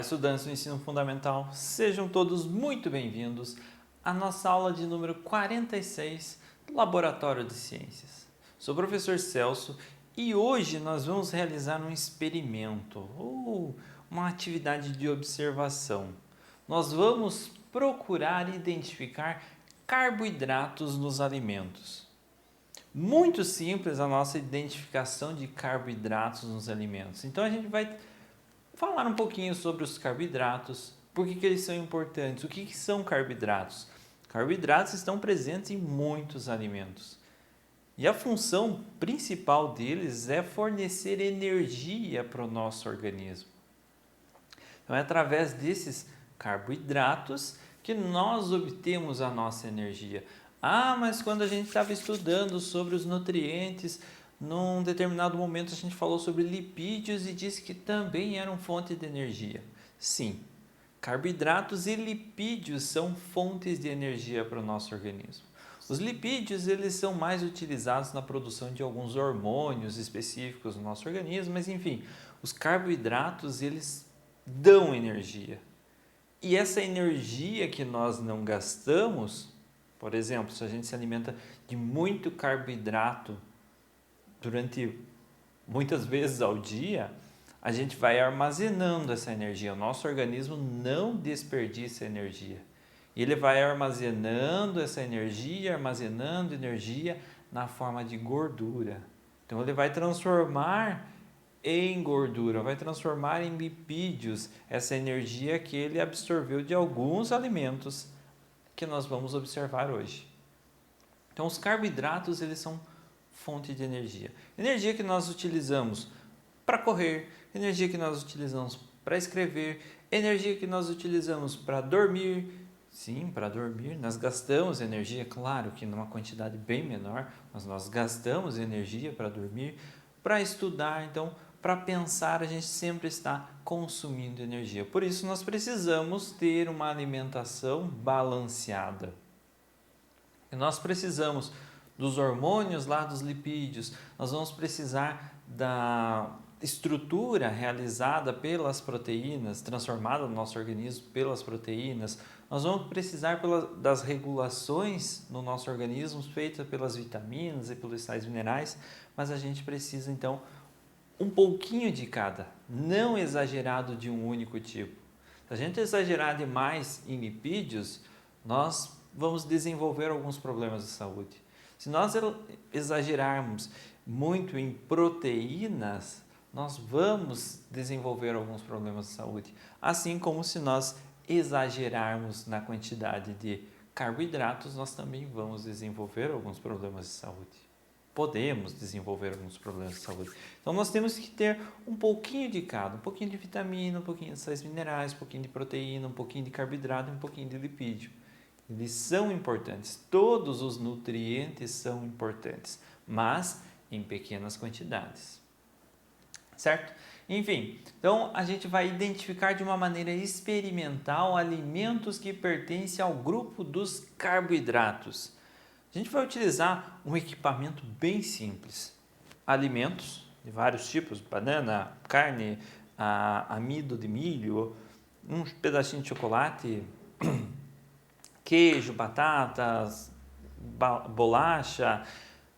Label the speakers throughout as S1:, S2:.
S1: Olá, estudantes do ensino fundamental, sejam todos muito bem-vindos à nossa aula de número 46 do Laboratório de Ciências. Sou o professor Celso e hoje nós vamos realizar um experimento ou uma atividade de observação. Nós vamos procurar identificar carboidratos nos alimentos. Muito simples a nossa identificação de carboidratos nos alimentos. Então a gente vai falar um pouquinho sobre os carboidratos, por que eles são importantes, o que são carboidratos. Carboidratos estão presentes em muitos alimentos e a função principal deles é fornecer energia para o nosso organismo. Então é através desses carboidratos que nós obtemos a nossa energia. Ah, mas quando a gente estava estudando sobre os nutrientes, num determinado momento a gente falou sobre lipídios e disse que também eram fonte de energia. Sim, carboidratos e lipídios são fontes de energia para o nosso organismo. Os lipídios eles são mais utilizados na produção de alguns hormônios específicos no nosso organismo, mas enfim, os carboidratos eles dão energia. E essa energia que nós não gastamos, por exemplo, se a gente se alimenta de muito carboidrato durante muitas vezes ao dia, a gente vai armazenando essa energia. O nosso organismo não desperdiça energia. Ele vai armazenando essa energia, armazenando energia na forma de gordura. Então ele vai transformar em gordura, vai transformar em lipídios essa energia que ele absorveu de alguns alimentos que nós vamos observar hoje. Então os carboidratos eles são fonte de energia. Energia que nós utilizamos para correr, energia que nós utilizamos para escrever, energia que nós utilizamos para dormir. Sim, para dormir nós gastamos energia, claro que numa quantidade bem menor, mas nós gastamos energia para dormir, para estudar, então para pensar a gente sempre está consumindo energia. Por isso nós precisamos ter uma alimentação balanceada. E nós precisamos dos hormônios lá dos lipídios, nós vamos precisar da estrutura realizada pelas proteínas, transformada no nosso organismo pelas proteínas, nós vamos precisar das regulações no nosso organismo feitas pelas vitaminas e pelos sais minerais, mas a gente precisa então um pouquinho de cada, não exagerado de um único tipo. Se a gente exagerar demais em lipídios, nós vamos desenvolver alguns problemas de saúde. Se nós exagerarmos muito em proteínas, nós vamos desenvolver alguns problemas de saúde. Assim como se nós exagerarmos na quantidade de carboidratos, nós também vamos desenvolver alguns problemas de saúde. Podemos desenvolver alguns problemas de saúde. Então nós temos que ter um pouquinho de cada, um pouquinho de vitamina, um pouquinho de sais minerais, um pouquinho de proteína, um pouquinho de carboidrato e um pouquinho de lipídio. Eles são importantes, todos os nutrientes são importantes, mas em pequenas quantidades, certo? Enfim, então a gente vai identificar de uma maneira experimental alimentos que pertencem ao grupo dos carboidratos. A gente vai utilizar um equipamento bem simples, alimentos de vários tipos, banana, carne, amido de milho, um pedacinho de chocolate, queijo, batatas, bolacha,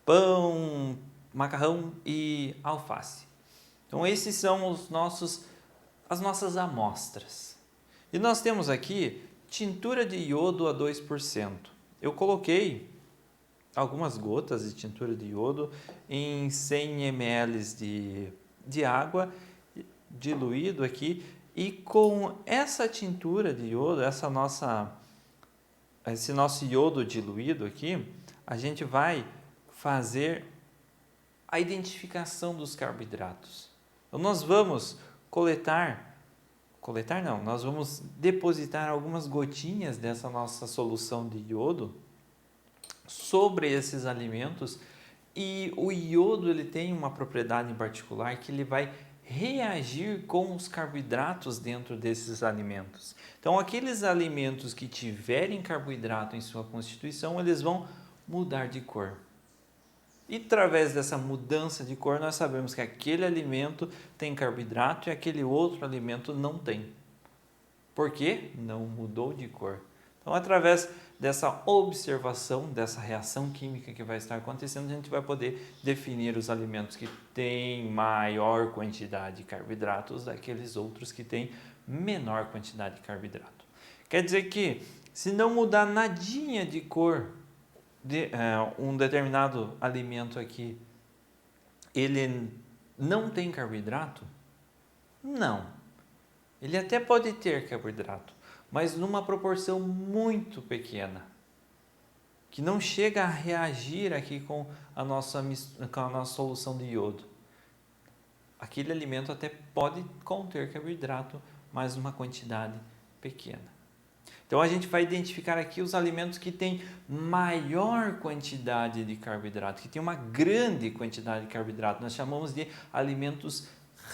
S1: pão, macarrão e alface. Então esses são as nossas amostras. E nós temos aqui tintura de iodo a 2%. Eu coloquei algumas gotas de tintura de iodo em 100 ml de água diluído aqui, e com essa tintura de iodo, esse nosso iodo diluído aqui, a gente vai fazer a identificação dos carboidratos. Então nós vamos nós vamos depositar algumas gotinhas dessa nossa solução de iodo sobre esses alimentos, e o iodo ele tem uma propriedade em particular que ele vai reagir com os carboidratos dentro desses alimentos. Então aqueles alimentos que tiverem carboidrato em sua constituição, eles vão mudar de cor. E através dessa mudança de cor nós sabemos que aquele alimento tem carboidrato e aquele outro alimento não tem. porque não mudou de cor. Então, através dessa observação, dessa reação química que vai estar acontecendo, a gente vai poder definir os alimentos que têm maior quantidade de carboidratos daqueles outros que têm menor quantidade de carboidrato. Quer dizer que, se não mudar nadinha de cor de um determinado alimento aqui, ele não tem carboidrato? Não. Ele até pode ter carboidrato, mas numa proporção muito pequena, que não chega a reagir aqui com a nossa solução de iodo. Aquele alimento até pode conter carboidrato, mas numa quantidade pequena. Então a gente vai identificar aqui os alimentos que têm maior quantidade de carboidrato, que têm uma grande quantidade de carboidrato. Nós chamamos de alimentos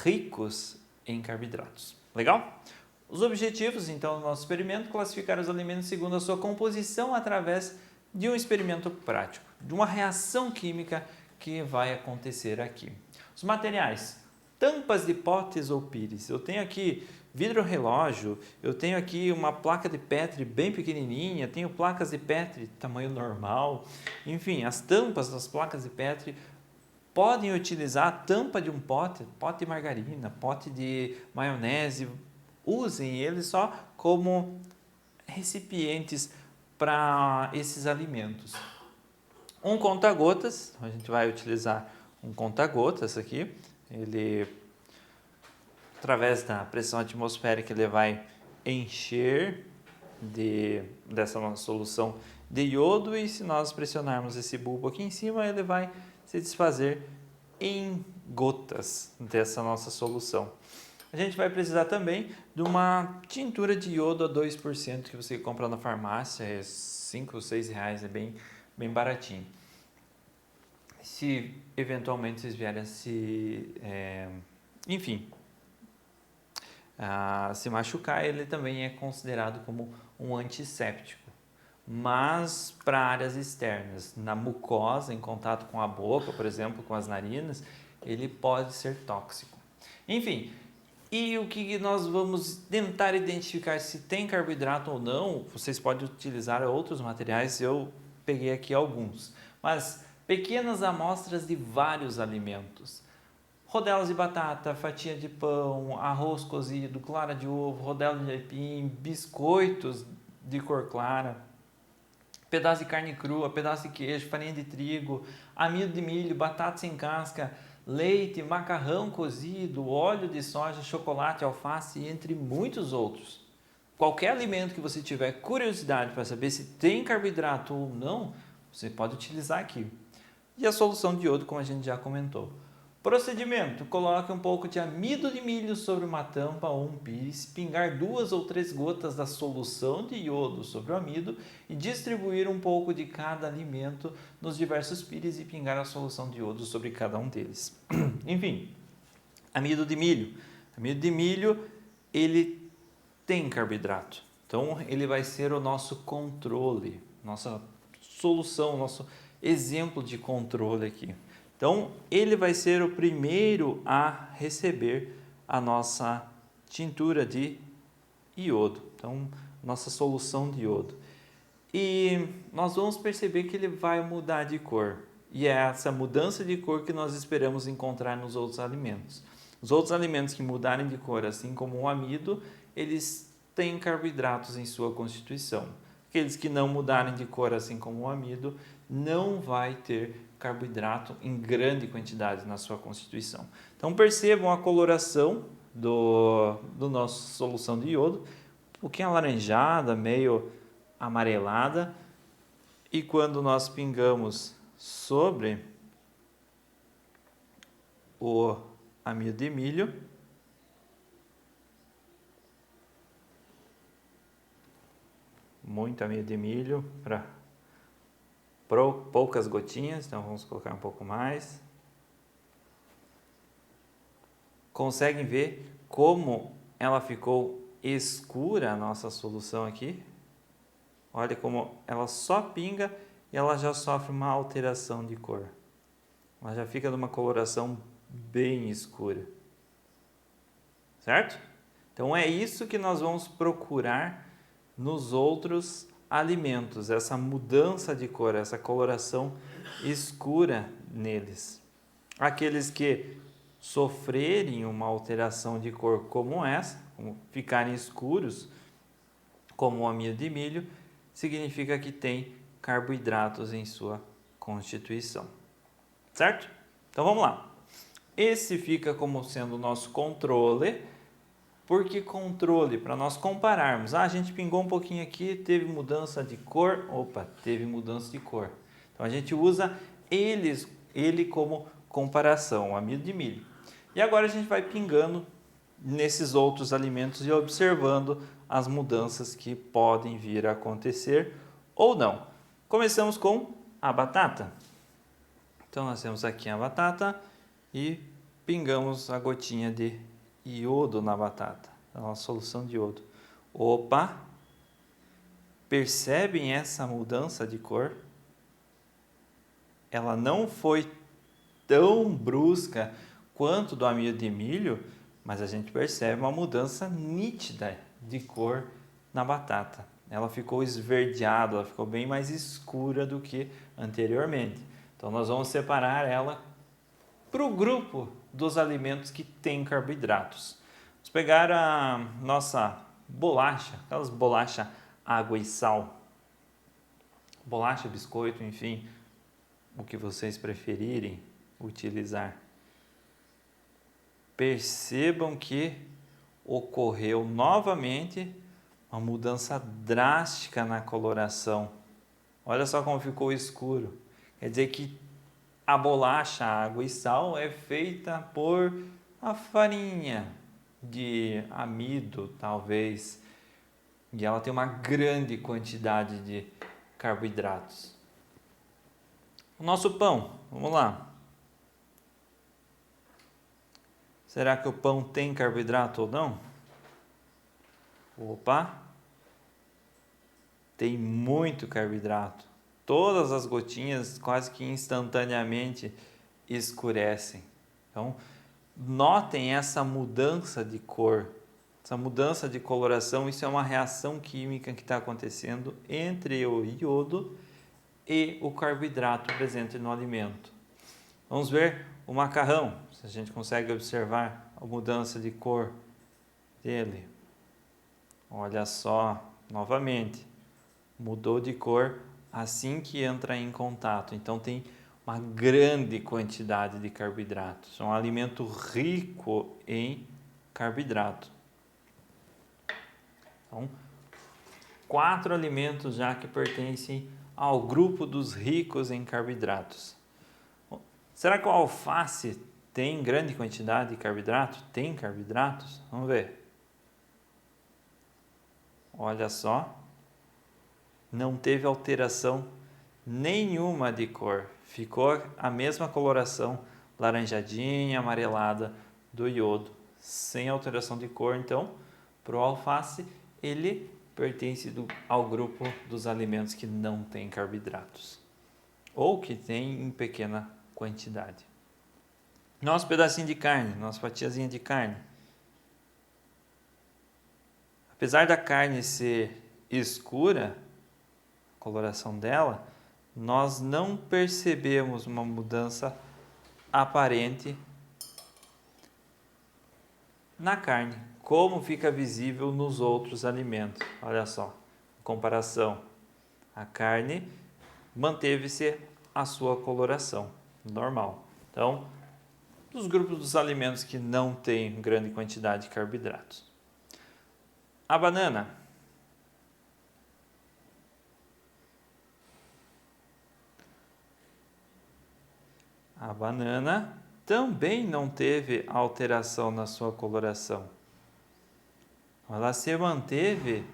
S1: ricos em carboidratos. Legal? Os objetivos, então, do nosso experimento, classificar os alimentos segundo a sua composição através de um experimento prático, de uma reação química que vai acontecer aqui. Os materiais, tampas de potes ou pires. Eu tenho aqui vidro relógio, eu tenho aqui uma placa de Petri bem pequenininha, tenho placas de Petri tamanho normal. Enfim, as tampas das placas de Petri podem utilizar a tampa de um pote de margarina, pote de maionese. Usem eles só como recipientes para esses alimentos. Um conta-gotas, a gente vai utilizar um conta-gotas aqui. Ele, através da pressão atmosférica, ele vai encher dessa nossa solução de iodo, e se nós pressionarmos esse bulbo aqui em cima, ele vai se desfazer em gotas dessa nossa solução. A gente vai precisar também de uma tintura de iodo a 2% que você compra na farmácia, é 5 ou 6 reais, é bem baratinho. Se eventualmente vocês vierem a se machucar, ele também é considerado como um antisséptico. Mas para áreas externas, na mucosa, em contato com a boca, por exemplo, com as narinas, ele pode ser tóxico. Enfim, e o que nós vamos tentar identificar se tem carboidrato ou não? Vocês podem utilizar outros materiais, eu peguei aqui alguns. Mas pequenas amostras de vários alimentos. Rodelas de batata, fatia de pão, arroz cozido, clara de ovo, rodela de aipim, biscoitos de cor clara, pedaço de carne crua, pedaço de queijo, farinha de trigo, amido de milho, batata sem casca, leite, macarrão cozido, óleo de soja, chocolate, alface, entre muitos outros. Qualquer alimento que você tiver curiosidade para saber se tem carboidrato ou não, você pode utilizar aqui. E a solução de iodo, como a gente já comentou. Procedimento: coloque um pouco de amido de milho sobre uma tampa ou um pires, pingar 2 ou 3 gotas da solução de iodo sobre o amido e distribuir um pouco de cada alimento nos diversos pires e pingar a solução de iodo sobre cada um deles. Enfim, amido de milho. Amido de milho, ele tem carboidrato. Então, ele vai ser o nosso controle, nossa solução, nosso exemplo de controle aqui. Então, ele vai ser o primeiro a receber a nossa tintura de iodo, então, nossa solução de iodo. E nós vamos perceber que ele vai mudar de cor. E é essa mudança de cor que nós esperamos encontrar nos outros alimentos. Os outros alimentos que mudarem de cor, assim como o amido, eles têm carboidratos em sua constituição. Aqueles que não mudarem de cor, assim como o amido, não vai ter carboidrato em grande quantidade na sua constituição. Então percebam a coloração do nosso solução de iodo, um pouquinho alaranjada, meio amarelada, e quando nós pingamos sobre o amido de milho, muito amido de milho para poucas gotinhas, então vamos colocar um pouco mais. Conseguem ver como ela ficou escura, a nossa solução aqui? Olha como ela só pinga e ela já sofre uma alteração de cor. Ela já fica numa coloração bem escura. Certo? Então é isso que nós vamos procurar nos outros alimentos, essa mudança de cor, essa coloração escura neles. Aqueles que sofrerem uma alteração de cor como essa, como ficarem escuros, como o amido de milho, significa que tem carboidratos em sua constituição. Certo? Então vamos lá. Esse fica como sendo o nosso controle. Por que controle? Para nós compararmos. A gente pingou um pouquinho aqui, teve mudança de cor. Opa, teve mudança de cor. Então a gente usa ele como comparação, o amido de milho. E agora a gente vai pingando nesses outros alimentos e observando as mudanças que podem vir a acontecer ou não. Começamos com a batata. Então nós temos aqui a batata e pingamos a gotinha de iodo na batata, a nossa solução de iodo. Opa! Percebem essa mudança de cor? Ela não foi tão brusca quanto do amido de milho, mas a gente percebe uma mudança nítida de cor na batata. Ela ficou esverdeada, ela ficou bem mais escura do que anteriormente. Então nós vamos separar ela para o grupo dos alimentos que têm carboidratos. Vamos pegar a nossa bolacha, aquelas bolachas água e sal. Bolacha, biscoito, enfim, o que vocês preferirem utilizar. Percebam que ocorreu novamente uma mudança drástica na coloração. Olha só como ficou escuro. Quer dizer que a bolacha, água e sal é feita por a farinha de amido, talvez, e ela tem uma grande quantidade de carboidratos. O nosso pão, vamos lá. Será que o pão tem carboidrato ou não? Opa! Tem muito carboidrato. Todas as gotinhas quase que instantaneamente escurecem. Então, notem essa mudança de cor, essa mudança de coloração. Isso é uma reação química que está acontecendo entre o iodo e o carboidrato presente no alimento. Vamos ver o macarrão, se a gente consegue observar a mudança de cor dele. Olha só, novamente, mudou de cor assim que entra em contato. Então tem uma grande quantidade de carboidratos. É um alimento rico em carboidrato. Então, 4 alimentos já que pertencem ao grupo dos ricos em carboidratos. Será que o alface tem grande quantidade de carboidrato? Tem carboidratos? Vamos ver. Olha só. Não teve alteração nenhuma de cor. Ficou a mesma coloração, laranjadinha, amarelada do iodo, sem alteração de cor. Então, para o alface, ele pertence ao grupo dos alimentos que não têm carboidratos, ou que tem em pequena quantidade. Nosso pedacinho de carne, nossa fatiazinha de carne. Apesar da carne ser escura, a coloração dela, nós não percebemos uma mudança aparente na carne, como fica visível nos outros alimentos. Olha só, em comparação, a carne manteve-se a sua coloração normal. Então, dos grupos dos alimentos que não têm grande quantidade de carboidratos. A banana. A banana também não teve alteração na sua coloração. Ela se manteve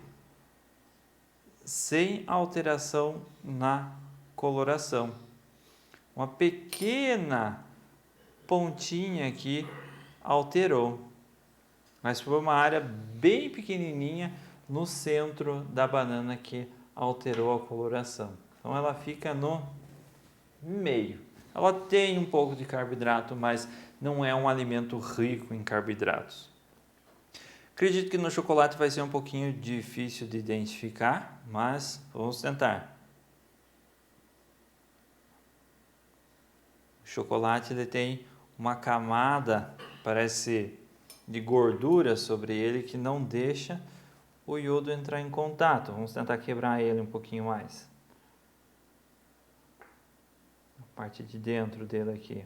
S1: sem alteração na coloração. Uma pequena pontinha aqui alterou, mas foi uma área bem pequenininha no centro da banana que alterou a coloração. Então ela fica no meio. Ela tem um pouco de carboidrato, mas não é um alimento rico em carboidratos. Acredito que no chocolate vai ser um pouquinho difícil de identificar, mas vamos tentar. O chocolate ele tem uma camada, parece de gordura sobre ele, que não deixa o iodo entrar em contato. Vamos tentar quebrar ele um pouquinho mais. A parte de dentro dele aqui.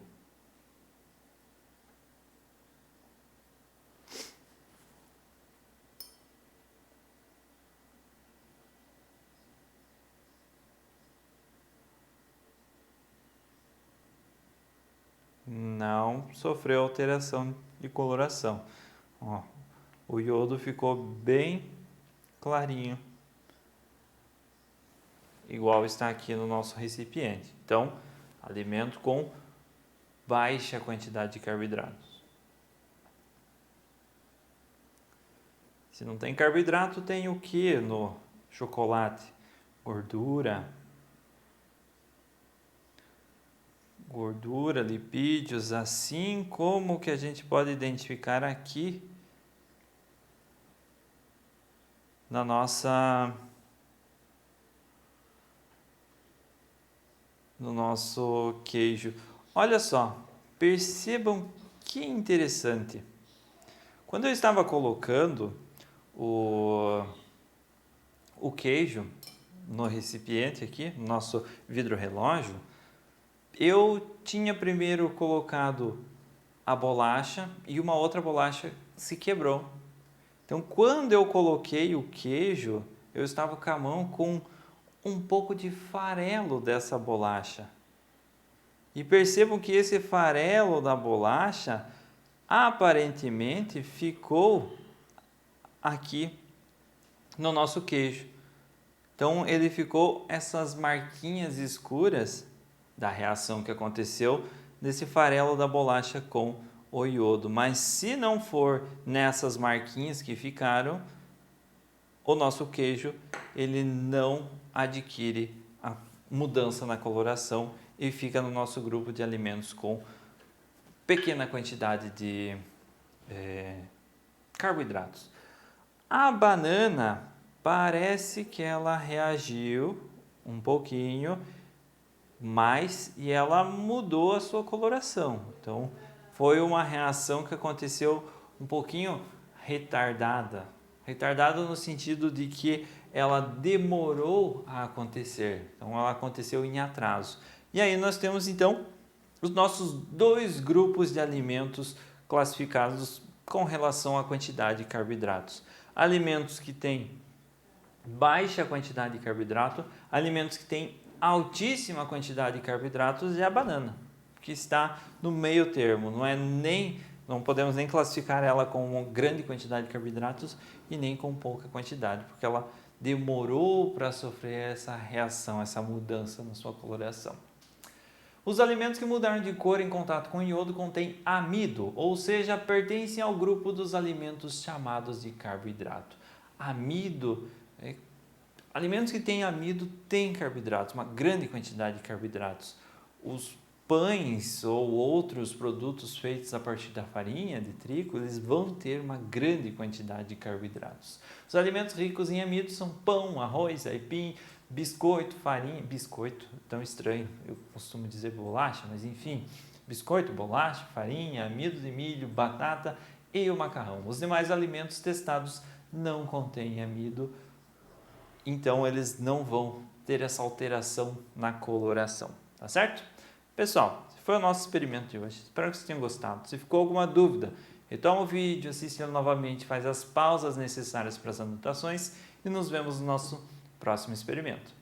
S1: Não sofreu alteração de coloração. Ó, o iodo ficou bem clarinho, igual está aqui no nosso recipiente. Então, alimento com baixa quantidade de carboidratos. Se não tem carboidrato, tem o que no chocolate? Gordura, lipídios, assim como que a gente pode identificar aqui no nosso queijo. Olha só, percebam que interessante. Quando eu estava colocando o queijo no recipiente aqui, no nosso vidro relógio, eu tinha primeiro colocado a bolacha e uma outra bolacha se quebrou. Então, quando eu coloquei o queijo, eu estava com a mão com um pouco de farelo dessa bolacha. E percebam que esse farelo da bolacha aparentemente ficou aqui no nosso queijo. Então, ele ficou essas marquinhas escuras da reação que aconteceu desse farelo da bolacha com o iodo. Mas se não for nessas marquinhas que ficaram, o nosso queijo ele não adquire a mudança na coloração e fica no nosso grupo de alimentos com pequena quantidade de carboidratos. A banana parece que ela reagiu um pouquinho mais e ela mudou a sua coloração. Então, foi uma reação que aconteceu um pouquinho retardada. Retardada no sentido de que ela demorou a acontecer. Então, ela aconteceu em atraso. E aí nós temos, então, os nossos dois grupos de alimentos classificados com relação à quantidade de carboidratos. Alimentos que têm baixa quantidade de carboidrato, alimentos que têm altíssima quantidade de carboidratos e a banana, que está no meio termo, não podemos nem classificar ela com uma grande quantidade de carboidratos e nem com pouca quantidade, porque ela demorou para sofrer essa reação, essa mudança na sua coloração. Os alimentos que mudaram de cor em contato com iodo contêm amido, ou seja, pertencem ao grupo dos alimentos chamados de carboidrato. Amido, alimentos que têm amido têm carboidratos, uma grande quantidade de carboidratos. Os pães ou outros produtos feitos a partir da farinha de trigo, eles vão ter uma grande quantidade de carboidratos. Os alimentos ricos em amido são pão, arroz, aipim, biscoito, farinha, biscoito, tão estranho, eu costumo dizer bolacha, mas enfim, biscoito, bolacha, farinha, amido de milho, batata e o macarrão. Os demais alimentos testados não contêm amido, então eles não vão ter essa alteração na coloração, tá certo? Pessoal, esse foi o nosso experimento de hoje, espero que vocês tenham gostado. Se ficou alguma dúvida, retoma o vídeo, assiste ele novamente, faz as pausas necessárias para as anotações e nos vemos no nosso próximo experimento.